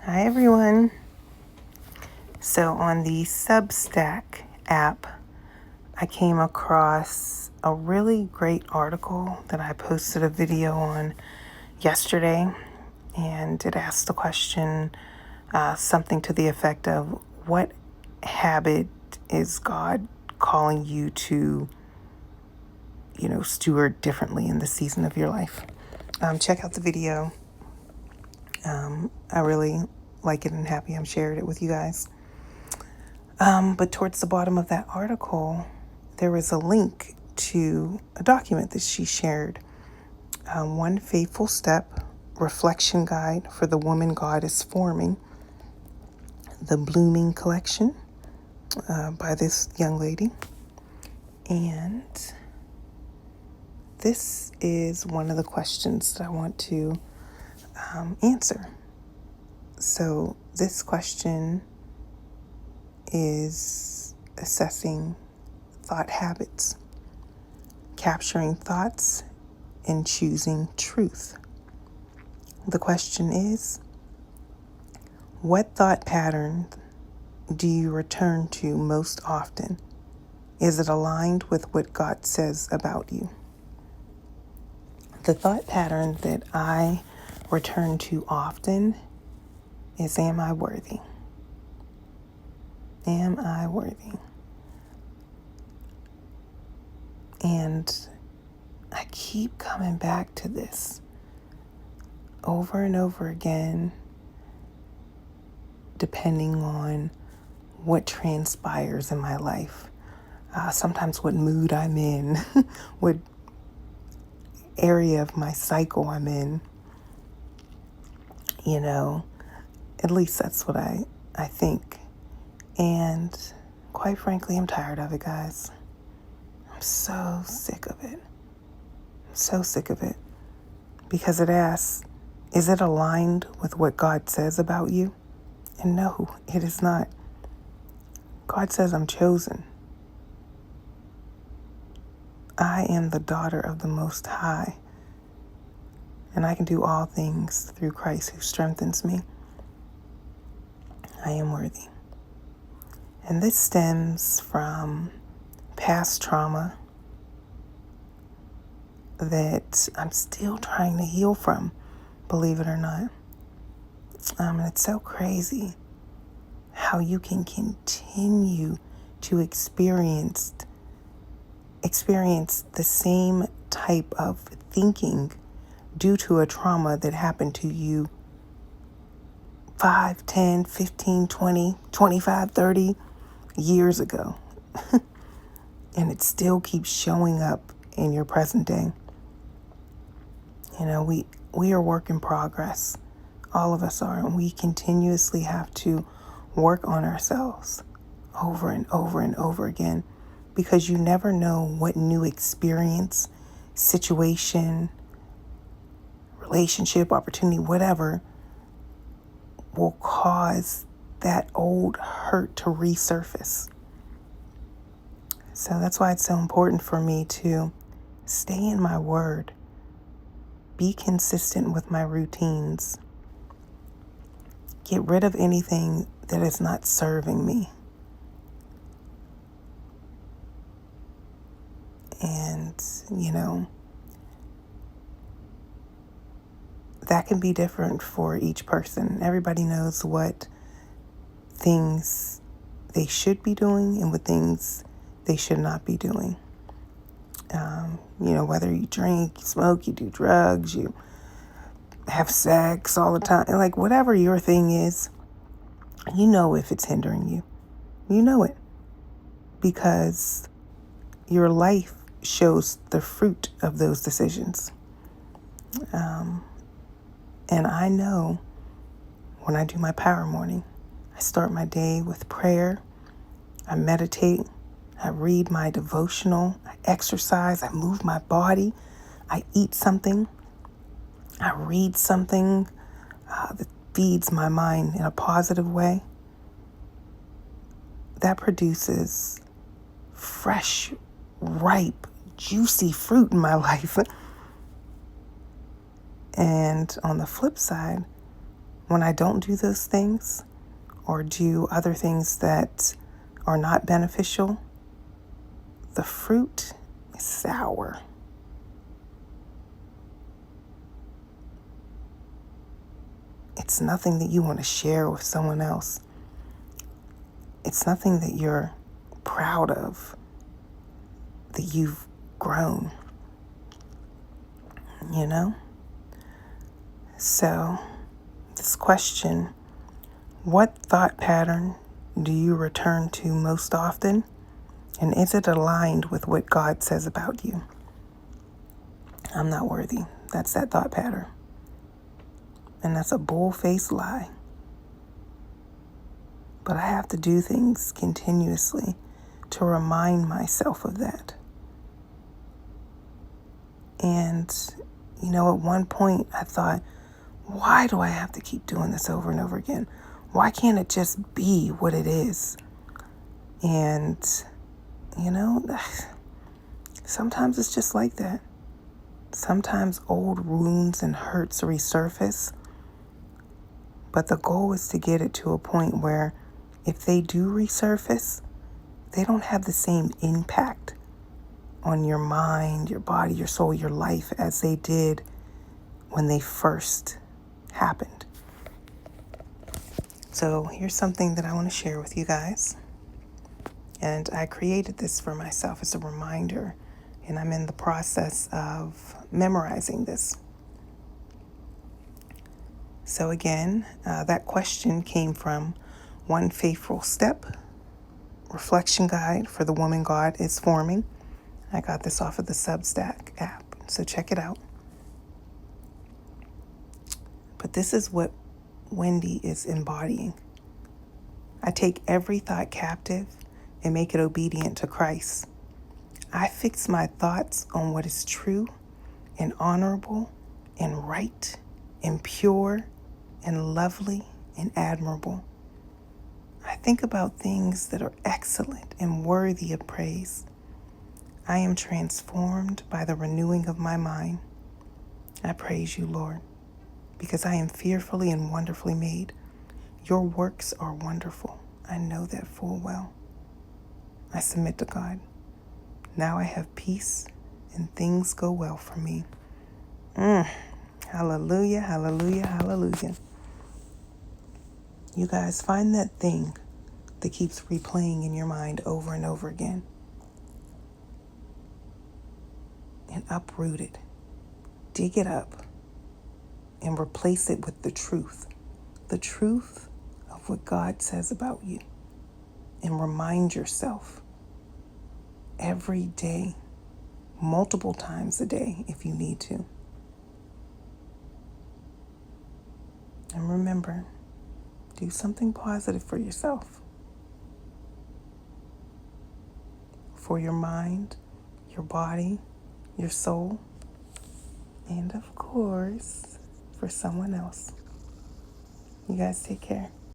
Hi, everyone. So, on the Substack app, I came across a really great article that I posted a video on yesterday, and it asked the question something to the effect of what habit is God calling you to, steward differently in the season of your life? Check out the video. I really like it and happy I'm sharing it with you guys. But towards the bottom of that article, there was a link to a document that she shared. One Faithful Step Reflection Guide for the Woman God is Forming, the Blooming Collection by this young lady. And this is one of the questions that I want to answer. So this question is assessing thought habits, capturing thoughts, and choosing truth. The question is, what thought pattern do you return to most often? Is it aligned with what God says about you? The thought pattern that I return to often is, am I worthy? Am I worthy? And I keep coming back to this over and over again, depending on what transpires in my life. Sometimes what mood I'm in, what area of my cycle I'm in. At least that's what I think. And quite frankly, I'm tired of it, guys. I'm so sick of it. So sick of it. Because it asks, is it aligned with what God says about you? And no, it is not. God says I'm chosen. I am the daughter of the Most High. And I can do all things through Christ who strengthens me. I am worthy. And this stems from past trauma that I'm still trying to heal from, believe it or not. And it's so crazy how you can continue to experience the same type of thinking due to a trauma that happened to you 5, 10, 15, 20, 25, 30 years ago. And it still keeps showing up in your present day. We are work in progress. All of us are. And we continuously have to work on ourselves over and over and over again, because you never know what new experience, situation, relationship, opportunity, whatever, will cause that old hurt to resurface. So that's why it's so important for me to stay in my word, be consistent with my routines, get rid of anything that is not serving me. And, that can be different for each person. Everybody knows what things they should be doing and what things they should not be doing. Whether you drink, you smoke, you do drugs, you have sex all the time, like whatever your thing is, if it's hindering you. You know it, because your life shows the fruit of those decisions. And I know when I do my power morning, I start my day with prayer, I meditate, I read my devotional, I exercise, I move my body, I eat something, I read something that feeds my mind in a positive way. That produces fresh, ripe, juicy fruit in my life. And on the flip side, when I don't do those things or do other things that are not beneficial, the fruit is sour. It's nothing that you want to share with someone else. It's nothing that you're proud of, that you've grown, you know? So, this question, what thought pattern do you return to most often? And is it aligned with what God says about you? I'm not worthy. That's that thought pattern. And that's a bull-faced lie. But I have to do things continuously to remind myself of that. And, at one point I thought, why do I have to keep doing this over and over again? Why can't it just be what it is? And, sometimes it's just like that. Sometimes old wounds and hurts resurface. But the goal is to get it to a point where if they do resurface, they don't have the same impact on your mind, your body, your soul, your life as they did when they first happened. So here's something that I want to share with you guys. And I created this for myself as a reminder, and I'm in the process of memorizing this. So again, that question came from One Faithful Step, reflection guide for the woman God is forming. I got this off of the Substack app, so check it out. But this is what Wendy is embodying. I take every thought captive and make it obedient to Christ. I fix my thoughts on what is true and honorable and right and pure and lovely and admirable. I think about things that are excellent and worthy of praise. I am transformed by the renewing of my mind. I praise you, Lord, because I am fearfully and wonderfully made. Your works are wonderful. I know that full well. I submit to God. Now I have peace and things go well for me. Hallelujah, hallelujah, hallelujah. You guys, find that thing that keeps replaying in your mind over and over again and uproot it. Dig it up and replace it with the truth of what God says about you. And remind yourself every day, multiple times a day if you need to. And remember, do something positive for yourself, for your mind, your body, your soul, and of course, for someone else. You guys take care.